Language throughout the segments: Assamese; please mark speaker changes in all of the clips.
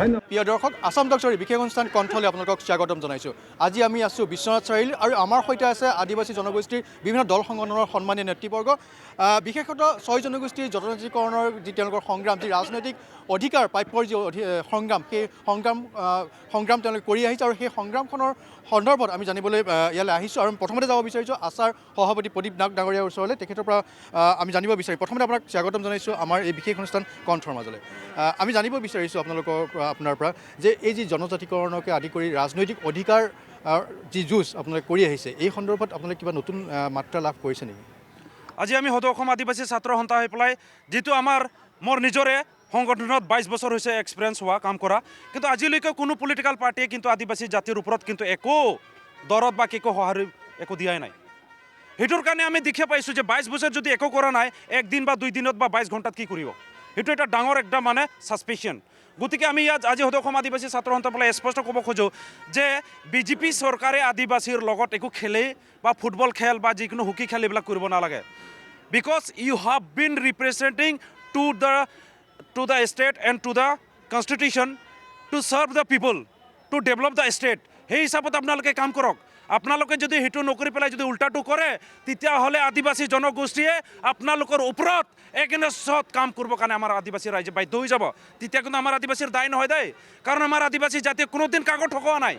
Speaker 1: প্ৰিয় দৰ্শক আসাম ডক্টৰী বিশেষ অনুষ্ঠান কণ্ঠলৈ আপোনালোকক স্বাগতম জনাইছোঁ। আজি আমি আছোঁ বিশ্বনাথ চাৰিআলি আৰু আমাৰ সৈতে আছে আদিবাসী জনগোষ্ঠীৰ বিভিন্ন দল সংগঠনৰ সন্মানীয় নেতৃবৰ্গ। বিশেষতঃ 6 জনগোষ্ঠীৰ জনজাতিকৰণৰ যি তেওঁলোকৰ সংগ্ৰাম, যি ৰাজনৈতিক অধিকাৰ প্ৰাপ্যৰ যি সংগ্ৰাম, সেই সংগ্ৰাম তেওঁলোকে কৰি আহিছে আৰু সেই সংগ্ৰামখনৰ সন্দৰ্ভত আমি জানিবলৈ ইয়ালৈ আহিছোঁ। আৰু প্ৰথমতে যাব বিচাৰিছোঁ আছাৰ সভাপতি প্ৰদীপ নাগ ডাঙৰীয়াৰ ওচৰলৈ, তেখেতৰ পৰা আমি জানিব বিচাৰিম। প্ৰথমতে আপোনাক স্বাগতম জনাইছোঁ আমাৰ এই বিশেষ অনুষ্ঠান কণ্ঠৰ মাজলৈ। আমি জানিব বিচাৰিছোঁ আপোনাৰ পৰা যে এই যি জনজাতিকৰণকে আদি কৰি ৰাজনৈতিক অধিকাৰ যি যুঁজ আপোনালোকে কৰি আহিছে, এই সন্দৰ্ভত আপোনালোকে কিবা নতুন মাত্ৰা লাভ কৰিছে নেকি?
Speaker 2: আজি আমি সদৌ অসম আদিবাসী ছাত্ৰ সন্থা হৈ পেলাই যিটো মোৰ নিজৰে সংগঠনত 22 বছৰ হৈছে এক্সপিৰিয়েঞ্চ হোৱা কাম কৰা, কিন্তু আজিলৈকে কোনো পলিটিকেল পাৰ্টিয়ে কিন্তু আদিবাসী জাতিৰ ওপৰত কিন্তু একো দৰদ বা একো সঁহাৰি একো দিয়াই নাই। সেইটোৰ কাৰণে আমি দেখা পাইছোঁ যে 22 বছৰ যদি একো কৰা নাই, একদিন বা 2 দিনত বা 22 ঘণ্টাত কি কৰিব, সেইটো এটা ডাঙৰ একদম ছাছপেচিয়ন। গতিকে আমি ইয়াত আজি সদৌ অসম আদিবাসী ছাত্ৰ সন্থা পেলাই স্পষ্ট ক'ব খোজোঁ যে বিজেপি চৰকাৰে আদিবাসীৰ লগত একো খেলেই বা ফুটবল খেল বা যিকোনো হকী খেল এইবিলাক কৰিব নালাগে। Because you have been representing to the state and to the constitution to serve the people to develop the state. সেই হিচাপত আপোনালোকে কাম কৰক। আপোনালোকে যদি সেইটো নকৰি পেলাই যদি উল্টাটো কৰে, তেতিয়াহ'লে আদিবাসী জনগোষ্ঠীয়ে আপোনালোকৰ ওপৰত এগেইনষ্টত কাম কৰিবৰ কাৰণে আমাৰ আদিবাসী ৰাইজে বাধ্য হৈ যাব। তেতিয়া কিন্তু আমাৰ আদিবাসীৰ দায় নহয় দেই, কাৰণ আমাৰ আদিবাসী জাতিয়ে কোনোদিন কাকো ঠকোৱা নাই।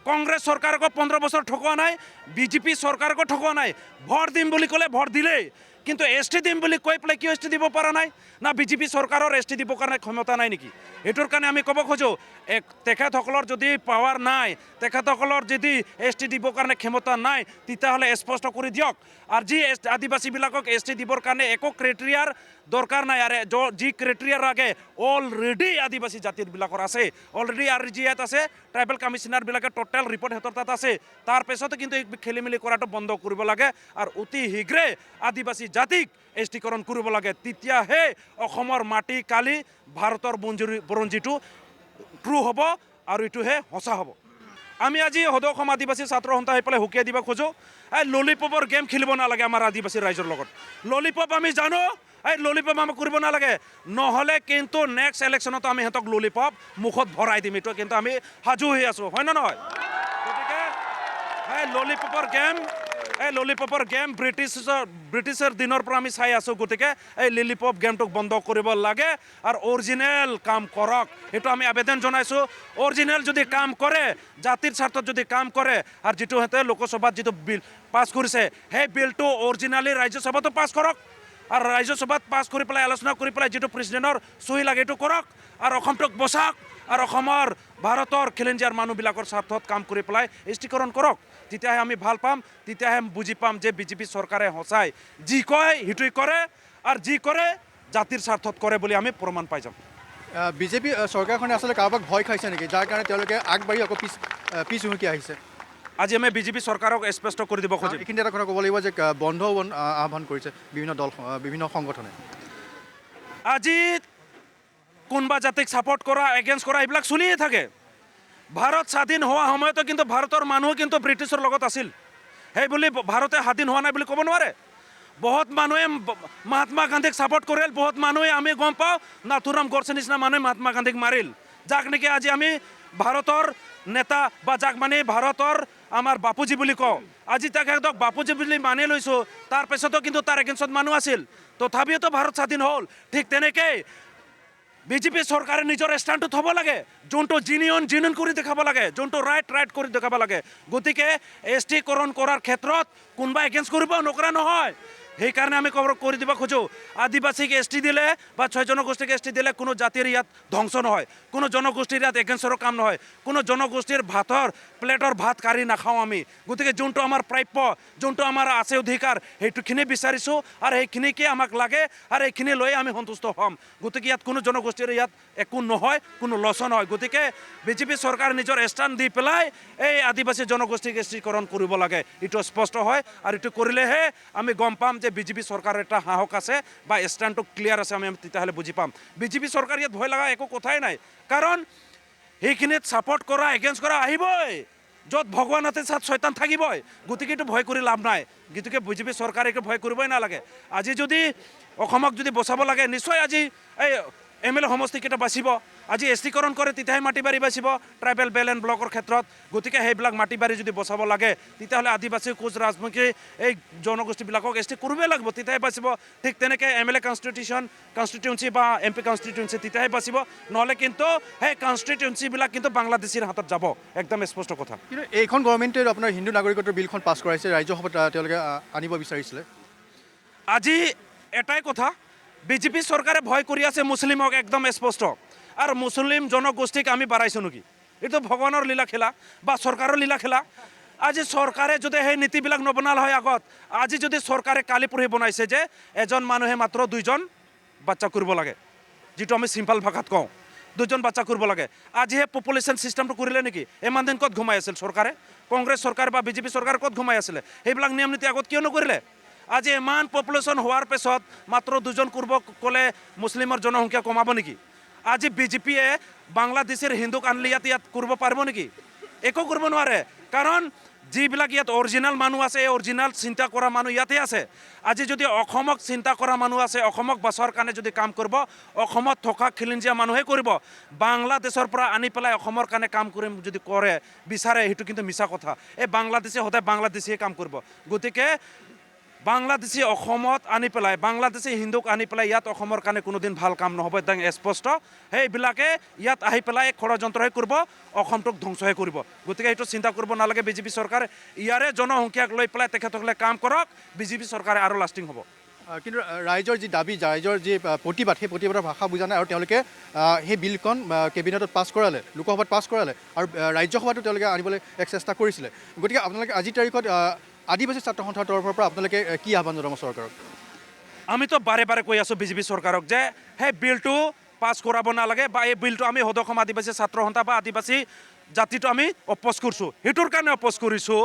Speaker 2: কংগ্ৰেছ চৰকাৰকো 15 বছৰ ঠকোৱা নাই, বিজেপি চৰকাৰকো ঠকোৱা নাই। ভোট দিম বুলি ক'লে ভোট দিলেই, কিন্তু এছ টি দিম বুলি কৈ পেলাই কিয় এছ টি দিব পৰা নাই? না বিজেপি চৰকাৰৰ এছ টি দিবৰ কাৰণে ক্ষমতা নাই নেকি? এইটোৰ কাৰণে আমি ক'ব খোজোঁ তেখেতসকলৰ যদি পাৱাৰ নাই, তেখেতসকলৰ যদি এছ টি দিবৰ কাৰণে ক্ষমতা নাই, তেতিয়াহ'লে স্পষ্ট কৰি দিয়ক। আৰু যি আদিবাসীবিলাকক এছ টি দিবৰ কাৰণে একো ক্ৰাইটেৰিয়াৰ দৰকাৰ নাই। আৰু যি ক্ৰাইটেৰিয়াৰ লাগে অলৰেডি আদিবাসী জাতিৰবিলাকৰ আছে, অলৰেডি RGIত আছে, ট্ৰাইবেল কমিশ্যনাৰবিলাকে টোটেল ৰিপৰ্ট সিহঁতৰ তাত আছে। তাৰপিছতো কিন্তু এই খেলি মেলি কৰাটো বন্ধ কৰিব লাগে আৰু অতি শীঘ্ৰে আদিবাসী জাতিক এছ টিকৰণ কৰিব লাগে। তেতিয়াহে অসমৰ মাটি কালি ভাৰতৰ বুৰঞ্জীটো ট্ৰু হ'ব আৰু এইটোহে সঁচা হ'ব। আমি আজি সদৌ অসম আদিবাসী ছাত্ৰ সন্থা হৈ পেলাই হুকিয়াই দিব খোজোঁ, এই ললিপপৰ গেম খেলিব নালাগে আমাৰ আদিবাসী ৰাইজৰ লগত। ললিপপ আমি জানো, এই ললিপপ আমি কৰিব নালাগে, নহ'লে কিন্তু নেক্সট ইলেকশ্যনতো আমি সিহঁতক ললিপপ মুখত ভৰাই দিম। এইটো কিন্তু আমি সাজু হৈ আছোঁ, হয় নে নহয়? গতিকে এই ললিপপৰ গেম ব্ৰিটিছৰ দিনৰ পৰা আমি চাই আছোঁ। গতিকে এই ললিপপ গেমটোক বন্ধ কৰিব লাগে আৰু অৰিজিনেল কাম কৰক, সেইটো আমি আবেদন জনাইছোঁ। অৰিজিনেল যদি কাম কৰে, জাতিৰ স্বাৰ্থত যদি কাম কৰে, আৰু যিটো সিহঁতে লোকসভাত যিটো বিল পাছ কৰিছে, সেই বিলটো অৰিজিনেলি ৰাজ্যসভাতো পাছ কৰক, আৰু ৰাজ্যসভাত পাছ কৰি পেলাই আলোচনা কৰি পেলাই যিটো প্ৰেচিডেণ্টৰ চহী লাগে এইটো কৰক, আৰু অসমটোক বচাওক, আৰু অসমৰ ভাৰতৰ খিলঞ্জীয়াৰ মানুহবিলাকৰ স্বাৰ্থত কাম কৰি পেলাই এছ টিকৰণ কৰক। তেতিয়াহে আমি ভাল পাম, তেতিয়াহে বুজি পাম যে বিজেপি চৰকাৰে সঁচাই যি কয় সেইটোৱে কৰে, আৰু যি কৰে জাতিৰ স্বাৰ্থত কৰে বুলি আমি প্ৰমাণ পাই যাম।
Speaker 1: বিজেপি চৰকাৰখনে আচলতে কাৰোবাক ভয় খাইছে নেকি, যাৰ কাৰণে তেওঁলোকে আগবাঢ়ি আকৌ পিছ হুমকি আহিছে?
Speaker 2: আজি আমি বিজেপি চৰকাৰক স্পষ্ট কৰি দিব খুজিম।
Speaker 1: এইখিনি এটা কথা ক'ব লাগিব যে বন্ধও আহ্বান কৰিছে বিভিন্ন সংগঠনে।
Speaker 2: আজি কোনোবা জাতিক ছাপোৰ্ট কৰা, এগেইনষ্ট কৰা এইবিলাক চলিয়ে থাকে। ভাৰত স্বাধীন হোৱা সময়তো কিন্তু ভাৰতৰ মানুহ কিন্তু ব্ৰিটিছৰ লগত আছিল। সেই বুলি ভাৰতে স্বাধীন হোৱা নাই বুলি ক'ব নোৱাৰে। বহুত মানুহে মহাত্মা গান্ধীক ছাপোৰ্ট কৰিল, বহুত মানুহে আমি গম পাওঁ নাথুৰাম গডছে নিচিনা মানুহে মহাত্মা গান্ধীক মাৰিল, যাক নেকি আজি আমি ভাৰতৰ নেতা বা যাক মানে ভাৰতৰ আমাৰ বাপুজী বুলি কওঁ। আজি তাক একদম বাপুজী বুলি মানি লৈছোঁ, তাৰপিছতো কিন্তু তাৰ এগেইনষ্টত মানুহ আছিল, তথাপিওতো ভাৰত স্বাধীন হ'ল। ঠিক তেনেকৈ বিজেপি চৰকাৰে নিজৰ ষ্টেণ্ডটো থ'ব লাগে, যোনটো জিনিয়ন কৰি দেখাব লাগে, যোনটো ৰাইট কৰি দেখাব লাগে। গতিকে এছ টিকৰণ কৰাৰ ক্ষেত্ৰত কোনোবা এগেইনষ্ট কৰিব, নকৰা নহয়। সেইকাৰণে আমি কৰি দিব খোজোঁ, আদিবাসীক এছ টি দিলে বা 6 জনগোষ্ঠীক এছ টি দিলে কোনো জাতিৰ ইয়াত ধ্বংস নহয়, কোনো জনগোষ্ঠীৰ ইয়াত এগেইনষ্টৰ কাম নহয়, কোনো জনগোষ্ঠীৰ প্লেটৰ ভাত কাঢ়ি নাখাওঁ আমি। গতিকে যোনটো আমাৰ প্ৰাপ্য, যোনটো আমাৰ আছে অধিকাৰ, সেইটোখিনি বিচাৰিছোঁ, আৰু সেইখিনিকে আমাক লাগে, আৰু এইখিনি লৈ আমি সন্তুষ্ট হ'ম। গতিকে ইয়াত কোনো জনগোষ্ঠীৰ ইয়াত একো নহয়, কোনো লছ নহয়। গতিকে বিজেপি চৰকাৰে নিজৰ ষ্টেণ্ড দি পেলাই এই আদিবাসী জনগোষ্ঠীক এছ টিকৰণ কৰিব লাগে, এইটো স্পষ্ট হয়। আৰু এইটো কৰিলেহে আমি গম পাম যে বিজেপি চৰকাৰৰ এটা সাহস আছে বা ষ্টেণ্ডটো ক্লিয়াৰ আছে, আমি তেতিয়াহ'লে বুজি পাম। বিজেপি চৰকাৰ ইয়াত ভয় লগা একো কথাই নাই, কাৰণ সেইখিনিত ছাপোৰ্ট কৰা, এগেইনষ্ট কৰা আহিবই। য'ত ভগৱান আছে তাত শয়তান থাকিবই। গতিকে এইটো ভয় কৰি লাভ নাই। গতিকে বিজেপি চৰকাৰে একো ভয় কৰিবই নালাগে। আজি যদি অসমক যদি বচাব লাগে, নিশ্চয় আজি এই MLA সমষ্টিকেইটা বাচিব আজি এছটিকৰণ কৰে তেতিয়াহে মাটি বাৰী বাচিব ট্ৰাইবেল বেল এণ্ড ব্লকৰ ক্ষেত্ৰত গতিকে সেইবিলাক মাটি বাৰী যদি বচাব লাগে তেতিয়াহ'লে আদিবাসী কোচ ৰাজবংশী এই জনগোষ্ঠীবিলাকক এছ টি কৰিবই লাগিব তেতিয়াহে বাচিব ঠিক তেনেকৈ MLA কনষ্টিটিউঞ্চি বা MP কনষ্টিটিউঞ্চি তেতিয়াহে বাচিব নহ'লে কিন্তু সেই কনষ্টিটিউঞ্চিবিলাক কিন্তু বাংলাদেশীৰ হাতত যাব একদম স্পষ্ট কথা
Speaker 1: কিন্তু এইখন গভৰ্ণমেণ্টে আপোনাৰ হিন্দু নাগৰিকত্বৰ বিলখন পাছ কৰাইছে ৰাজ্যসভাত তেওঁলোকে আনিব বিচাৰিছিলে
Speaker 2: আজি এটাই কথা বিজেপি চৰকাৰে ভয় কৰি আছে মুছলিমক একদম স্পষ্ট আৰু মুছলিম জনগোষ্ঠীক আমি বাঢ়াইছোঁ নেকি এইটো ভগৱানৰ লীলা খেলা বা চৰকাৰৰ লীলা খেলা আজি চৰকাৰে যদি সেই নীতিবিলাক নবনাল হয় আগত আজি যদি চৰকাৰে কালি পৰহি বনাইছে যে এজন মানুহে মাত্ৰ 2জন বাচ্চা কৰিব লাগে যিটো আমি চিম্পল ভাষাত কওঁ 2জন বাচ্চা কৰিব লাগে আজি সেই পপুলেশ্যন ছিষ্টেমটো কৰিলে নেকি ইমান দিন ক'ত ঘুমাই আছিল চৰকাৰে কংগ্ৰেছ চৰকাৰ বা বিজেপি চৰকাৰ ক'ত ঘুমাই আছিলে সেইবিলাক নিয়ম নীতি আগত কিয় নকৰিলে আজি ইমান পপুলেশ্যন হোৱাৰ পিছত মাত্ৰ 2জন কৰিব ক'লে মুছলিমৰ জনসংখ্যা কমাব নেকি আজি বিজেপিয়ে বাংলাদেশৰ হিন্দুক আনলি ইয়াত কৰিব পাৰিব নেকি একো কৰিব নোৱাৰে কাৰণ যিবিলাক ইয়াত অৰিজিনেল মানুহ আছে এই অৰিজিনেল চিন্তা কৰা মানুহ ইয়াতে আছে আজি যদি অসমক চিন্তা কৰা মানুহ আছে অসমক বচাৰ কাৰণে যদি কাম কৰিব অসমত থকা খিলঞ্জীয়া মানুহে কৰিব বাংলাদেশৰ পৰা আনি পেলাই অসমৰ কাৰণে কাম কৰিম যদি কৰে বিচাৰে সেইটো কিন্তু মিছা কথা এই বাংলাদেশে সদায় বাংলাদেশীয়ে কাম কৰিব গতিকে বাংলাদেশী অসমত আনি পেলাই বাংলাদেশী হিন্দুক আনি পেলাই ইয়াত অসমৰ কাৰণে কোনোদিন ভাল কাম নহ'ব একদম স্পষ্ট সেইবিলাকে ইয়াত আহি পেলাই ষড়যন্ত্ৰহে কৰিব অসমটোক ধ্বংসহে কৰিব গতিকে এইটো চিন্তা কৰিব নালাগে বিজেপি চৰকাৰ ইয়াৰে জনসংখ্যাক লৈ পেলাই তেখেতসকলে কাম কৰক বিজেপি চৰকাৰে আৰু লাষ্টিং হ'ব
Speaker 1: কিন্তু ৰাইজৰ যি দাবী ৰাইজৰ যি প্ৰতিবাদ সেই প্ৰতিবাদৰ ভাষা বুজা নাই আৰু তেওঁলোকে সেই বিলখন কেবিনেটত পাছ কৰালে লোকসভাত পাছ কৰালে আৰু ৰাজ্যসভাতো তেওঁলোকে আনিবলৈ এক চেষ্টা কৰিছিলে গতিকে আপোনালোকে আজিৰ তাৰিখত আদিবাসী ছাত্ৰ সন্থাৰ তৰফৰ পৰা আপোনালোকে কি আহ্বান জনাব চৰকাৰক
Speaker 2: আমিতো বাৰে বাৰে কৈ আছোঁ বিজেপি চৰকাৰক যে সেই বিলটো পাছ কৰাব নালাগে বা এই বিলটো আমি সদৌ আদিবাসী ছাত্ৰ সন্থা বা আদিবাসী জাতিটো আমি অপোজ কৰিছোঁ সেইটোৰ কাৰণে অপোজ কৰিছোঁ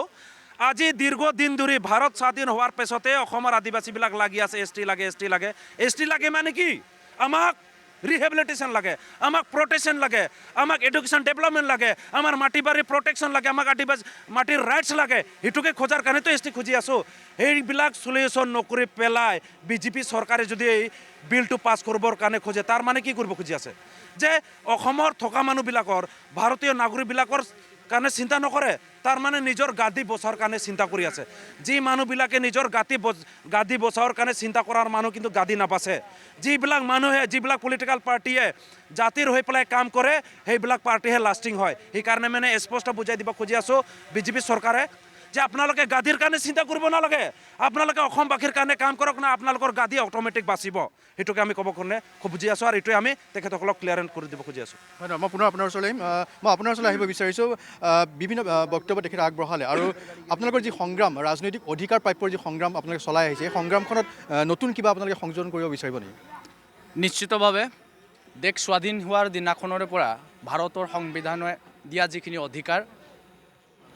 Speaker 2: আজি দীৰ্ঘদিন ধৰি ভাৰত স্বাধীন হোৱাৰ পিছতে অসমৰ আদিবাসীবিলাক লাগি আছে এছ টি লাগে মানে কি আমাক ৰিহেবিলিটেশ্যন লাগে আমাক প্ৰটেকশ্যন লাগে আমাক এডুকেশ্যন ডেভেলপমেণ্ট লাগে আমাৰ মাটি বাৰী প্ৰটেকশ্যন লাগে আমাক আদিবাসী মাটিৰ ৰাইটছ লাগে সেইটোকে খোজাৰ কাৰণেতো এছ টি খুজি আছোঁ সেইবিলাক চলিউশ্যন নকৰি পেলাই বিজেপি চৰকাৰে যদি এই বিলটো পাছ কৰিবৰ কাৰণে খোজে তাৰ মানে কি কৰিব খুজি আছে যে অসমৰ থকা মানুহবিলাকৰ ভাৰতীয় নাগৰিকবিলাকৰ কাৰণে চিন্তা নকৰে তাৰ মানে নিজৰ গাদী বচাৰ কাৰণে চিন্তা কৰি আছে যি মানুহবিলাকে নিজৰ গাদী বচাৰ কাৰণে চিন্তা কৰাৰ মানুহ কিন্তু গাদী নাবাচে যিবিলাক মানুহে যিবিলাক পলিটিকেল পাৰ্টীয়ে জাতিৰ হৈ পেলাই কাম কৰে সেইবিলাক পাৰ্টীহে লাষ্টিং হয় সেইকাৰণে মানে স্পষ্ট বুজাই দিব খুজি আছোঁ বিজেপি চৰকাৰে যে আপোনালোকে গাদীৰ কাৰণে চিন্তা কৰিব নালাগে আপোনালোকে অসমবাসীৰ কাৰণে কাম কৰক না আপোনালোকৰ গাদী অট'মেটিক বাচিব সেইটোকে আমি ক'ব কাৰণে বুজি আছোঁ আৰু এইটোৱে আমি তেখেতসকলক ক্লিয়াৰেঞ্চ কৰি দিব খুজি আছোঁ
Speaker 1: হয় নহয় মই পুনৰ আপোনাৰ ওচৰলৈ আহিম মই আপোনাৰ ওচৰলৈ আহিব বিচাৰিছোঁ বিভিন্ন বক্তব্য তেখেতে আগবঢ়ালে আৰু আপোনালোকৰ যি সংগ্ৰাম ৰাজনৈতিক অধিকাৰ প্ৰাপ্যৰ যি সংগ্ৰাম আপোনালোকে চলাই আহিছে এই সংগ্ৰামখনত নতুন কিবা আপোনালোকে সংযোজন কৰিব বিচাৰিব নেকি
Speaker 3: নিশ্চিতভাৱে দেশ স্বাধীন হোৱাৰ দিনাখনৰে পৰা ভাৰতৰ সংবিধানে দিয়া যিখিনি অধিকাৰ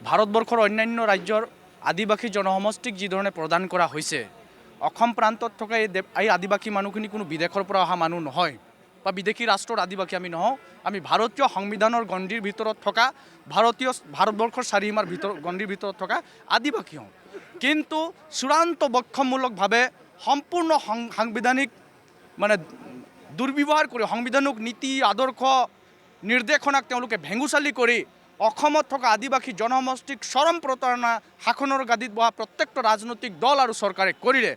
Speaker 3: ভাৰতবৰ্ষৰ অন্যান্য ৰাজ্যৰ আদিবাসী জনসমষ্টিক যিধৰণে প্ৰদান কৰা হৈছে অসম প্ৰান্তত থকা এই আদিবাসী মানুহখিনি কোনো বিদেশৰ পৰা অহা মানুহ নহয় বা বিদেশী ৰাষ্ট্ৰৰ আদিবাসী আমি নহওঁ আমি ভাৰতীয় সংবিধানৰ গণ্ডিৰ ভিতৰত থকা ভাৰতবৰ্ষৰ চাৰিসীমাৰ গণ্ডিৰ ভিতৰত থকা আদিবাসী হওঁ কিন্তু চূড়ান্ত বক্ষমূলকভাৱে সম্পূৰ্ণ সাংবিধানিক মানে দুৰ্ব্যৱহাৰ কৰি সংবিধানিক নীতি আদৰ্শ নিৰ্দেশনাক তেওঁলোকে ভেঙুচালি কৰি অসমত থকা আদিবাসী জনসমষ্টিক চৰম প্ৰতাৰণা শাসনৰ গাদীত বহা প্ৰত্যেকটো ৰাজনৈতিক দল আৰু চৰকাৰে কৰিলে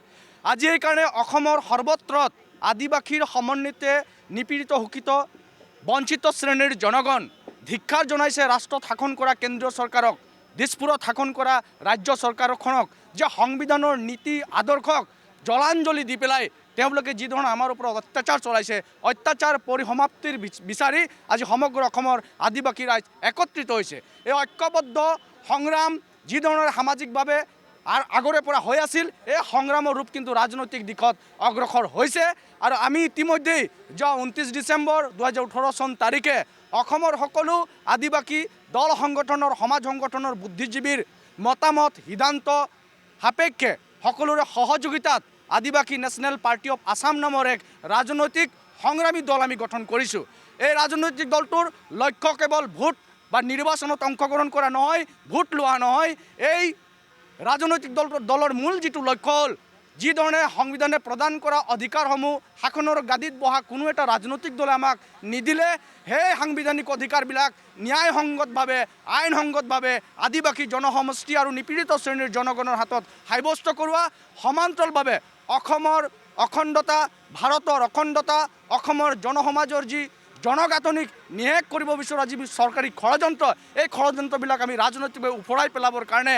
Speaker 3: আজি এইকাৰণে অসমৰ সৰ্বত্ৰত আদিবাসীৰ সমন্বিতে নিপীড়িত শোষিত বঞ্চিত শ্ৰেণীৰ জনগণ ধিক্ষাৰ জনাইছে ৰাষ্ট্ৰত শাসন কৰা কেন্দ্ৰীয় চৰকাৰক দিছপুৰত শাসন কৰা ৰাজ্য চৰকাৰখনক যে সংবিধানৰ নীতি আদৰ্শক জলাঞ্জলি দি পেলাই তেওঁলোকে যি ধৰণৰ আমাৰ ওপৰত অত্যাচাৰ চলাইছে অত্যাচাৰ পৰিসমাপ্তিৰ বিচাৰি আজি সমগ্ৰ অসমৰ আদিবাসী ৰাইজ একত্ৰিত হৈছে এই ঐক্যবদ্ধ সংগ্ৰাম যি ধৰণৰ সামাজিকভাৱে আগৰে পৰা হৈ আছিল এই সংগ্ৰামৰ ৰূপ কিন্তু ৰাজনৈতিক দিশত অগ্ৰসৰ হৈছে আৰু আমি ইতিমধ্যেই যোৱা 29 ডিচেম্বৰ 2018 চন তাৰিখে অসমৰ সকলো আদিবাসী দল সংগঠনৰ সমাজ সংগঠনৰ বুদ্ধিজীৱীৰ মতামত সিদ্ধান্ত সাপেক্ষে সকলোৰে সহযোগিতাত আদিবাসী নেশ্যনেল পাৰ্টি অফ আছাম নামৰ এক ৰাজনৈতিক সংগ্ৰামী দল আমি গঠন কৰিছোঁ এই ৰাজনৈতিক দলটোৰ লক্ষ্য কেৱল ভোট বা নিৰ্বাচনত অংশগ্ৰহণ কৰা নহয় ভোট লোৱা নহয় এই ৰাজনৈতিক দলৰ মূল যিটো লক্ষ্য হ'ল যিধৰণে সংবিধানে প্ৰদান কৰা অধিকাৰসমূহ শাসনৰ গাদীত বহা কোনো এটা ৰাজনৈতিক দলে আমাক নিদিলে সেই সাংবিধানিক অধিকাৰবিলাক ন্যায়সংগতভাৱে আইনসংগতভাৱে আদিবাসী জনসমষ্টি আৰু নিপীড়িত শ্ৰেণীৰ জনগণৰ হাতত সাব্যস্ত কৰোৱা সমান্তৰালভাৱে অসমৰ অখণ্ডতা ভাৰতৰ অখণ্ডতা অসমৰ জনসমাজৰ যি জনগাঁথনিক নিশেষ কৰিব বিচৰা যি চৰকাৰী ষড়যন্ত্ৰ এই ষড়যন্ত্ৰবিলাক আমি ৰাজনৈতিকভাৱে উফৰাই পেলাবৰ কাৰণে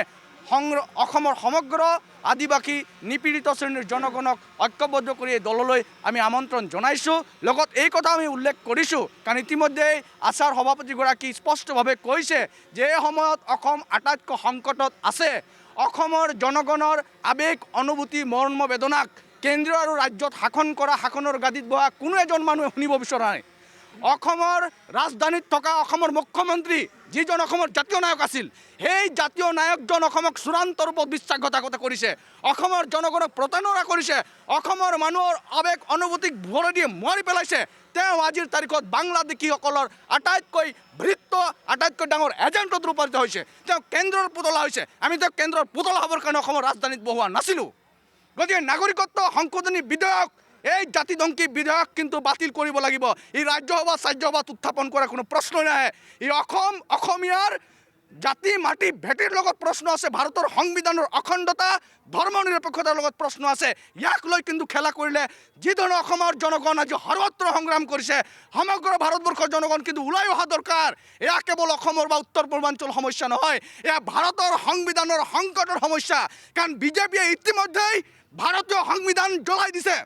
Speaker 3: অসমৰ সমগ্ৰ আদিবাসী নিপীড়িত শ্ৰেণীৰ জনগণক ঐক্যবদ্ধ কৰি এই দললৈ আমি আমন্ত্ৰণ জনাইছোঁ লগত এই কথা আমি উল্লেখ কৰিছোঁ কাৰণ ইতিমধ্যেই আছাৰ সভাপতিগৰাকী স্পষ্টভাৱে কৈছে যে এই সময়ত অসম আটাইতকৈ সংকটত আছে অসমৰ জনগণৰ আৱেগ অনুভূতি মৰ্ম বেদনাক কেন্দ্ৰ আৰু ৰাজ্যত শাসন কৰা শাসনৰ গাদীত বহা কোনো এজন মানুহে শুনিব বিচৰা নাই অসমৰ ৰাজধানীত থকা অসমৰ মুখ্যমন্ত্ৰী যিজন অসমৰ জাতীয় নায়ক আছিল সেই জাতীয় নায়কজন অসমক চূড়ান্ত ৰূপত বিশ্বাসঘাতকতা কৰিছে অসমৰ জনগণক প্ৰতাৰণা কৰিছে অসমৰ মানুহৰ আৱেগ অনুভূতিক ভৰাই দি মাৰি পেলাইছে তেওঁ আজিৰ তাৰিখত বাংলাদেশীসকলৰ আটাইতকৈ বৃত্ত আটাইতকৈ ডাঙৰ এজেণ্টত ৰূপান্তৰিত হৈছে তেওঁ কেন্দ্ৰৰ পুতলা হৈছে আমি তেওঁক কেন্দ্ৰৰ পুতলা হ'বৰ কাৰণে অসমৰ ৰাজধানীত বহোৱা নাছিলোঁ গতিকে নাগৰিকত্ব সংশোধনী বিধেয়ক এই জাতিধ্বংসী বিধেয়ক কিন্তু বাতিল কৰিব লাগিব এই ৰাজ্যসভা চাৰ্যসভাত উত্থাপন কৰাৰ কোনো প্ৰশ্নই নাহে এই অসমীয়াৰ জাতি মাটি ভেটিৰ লগত প্ৰশ্ন আছে ভাৰতৰ সংবিধানৰ অখণ্ডতা ধৰ্ম নিৰপেক্ষতাৰ লগত প্ৰশ্ন আছে ইয়াক লৈ কিন্তু খেলা কৰিলে যিধৰণে অসমৰ জনগণ আজি সৰ্বত্ৰ সংগ্ৰাম কৰিছে সমগ্ৰ ভাৰতবৰ্ষৰ জনগণ কিন্তু ওলাই অহা দৰকাৰ এয়া কেৱল অসমৰ বা উত্তৰ পূৰ্বাঞ্চল সমস্যা নহয় এয়া ভাৰতৰ সংবিধানৰ সংকটৰ সমস্যা কাৰণ বিজেপিয়ে ইতিমধ্যেই ভাৰতীয় সংবিধান জ্বলাই দিছে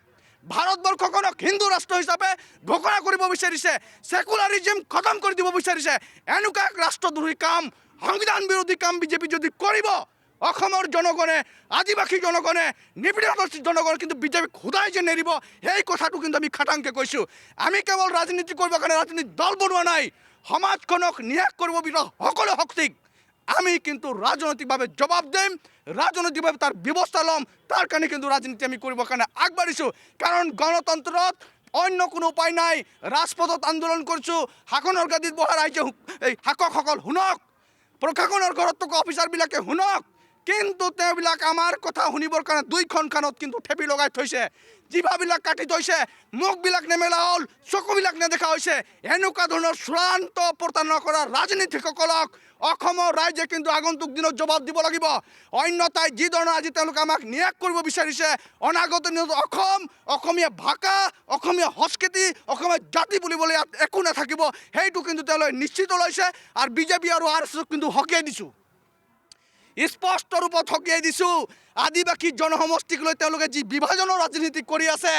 Speaker 3: ভাৰতবৰ্ষখনক হিন্দু ৰাষ্ট্ৰ হিচাপে ঘোষণা কৰিব বিচাৰিছে সেকুলাৰিজম খতম কৰি দিব বিচাৰিছে এনেকুৱা এক ৰাষ্ট্ৰদ্ৰোহী কাম সংবিধান বিৰোধী কাম বিজেপি যদি কৰিব অসমৰ জনগণে আদিবাসী জনগণে নিপীড়িত জনগণ কিন্তু বিজেপিক সোধাই যে নেৰিব সেই কথাটো কিন্তু আমি খাটাংকে কৈছোঁ আমি কেৱল ৰাজনীতি কৰিবৰ কাৰণে ৰাজনীতি দল বনোৱা নাই সমাজখনক নিশেষ কৰিব বিচৰা সকলো শক্তিক আমি কিন্তু ৰাজনৈতিকভাৱে জবাব দিম ৰাজনৈতিকভাৱে তাৰ ব্যৱস্থা ল'ম তাৰ কাৰণে কিন্তু ৰাজনীতি আমি কৰিবৰ কাৰণে আগবাঢ়িছোঁ কাৰণ গণতন্ত্ৰত অন্য কোনো উপায় নাই ৰাজপথত আন্দোলন কৰিছোঁ শাসনৰ গাদীত বহা ৰাইজে এই শাসকসকল শুনক প্ৰশাসনৰ ঘৰত থকা অফিচাৰবিলাকে শুনক কিন্তু তেওঁবিলাক আমাৰ কথা শুনিবৰ কাৰণে দুইখন কাণত কিন্তু থেপি লগাই থৈছে জিভাবিলাক কাটি থৈছে মুখবিলাক নেমেলা হ'ল চকুবিলাক নেদেখা হৈছে এনেকুৱা ধৰণৰ চূড়ান্ত প্ৰতাৰণা কৰা ৰাজনীতিকসকলক অসমৰ ৰাইজে কিন্তু আগন্তুক দিনত জবাব দিব লাগিব অন্যথাই যি ধৰণৰ আজি তেওঁলোকে আমাক নিয়াস কৰিব বিচাৰিছে অনাগত দিনত অসমীয়া ভাষা অসমীয়া সংস্কৃতি অসমীয়া জাতি বুলিবলৈ ইয়াত একো নাথাকিব সেইটো কিন্তু তেওঁলোকে নিশ্চিত লৈছে আৰু বিজেপি আৰু আৰ এছ এছক কিন্তু সকীয়াই দিছোঁ স্পষ্ট ৰূপত সকীয়াই দিছোঁ আদিবাসী জনসমষ্টিক লৈ তেওঁলোকে যি বিভাজনৰ ৰাজনীতি কৰি আছে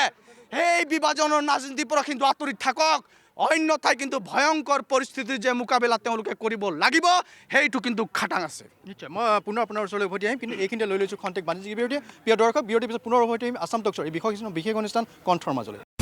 Speaker 3: সেই বিভাজনৰ ৰাজনীতিৰ পৰা কিন্তু আঁতৰি থাকক অন্যথাই কিন্তু ভয়ংকৰ পৰিস্থিতিৰ যে মোকাবিলা তেওঁলোকে কৰিব লাগিব সেইটো কিন্তু খাটাং আছে
Speaker 1: নিশ্চয় মই পুনৰ আপোনাৰ ওচৰলৈ উভতি আহিম কিন্তু এইখিনিতে লৈ লৈছোঁ খন্তেক বাণিজ্যিক বিৰতি প্ৰিয় দৰ্শক বিৰতিৰ পিছত পুনৰ উভতি আহিম আছাম টক শ্ব'ৰ এই বিশেষ অনুষ্ঠান কণ্ঠৰ মাজলৈ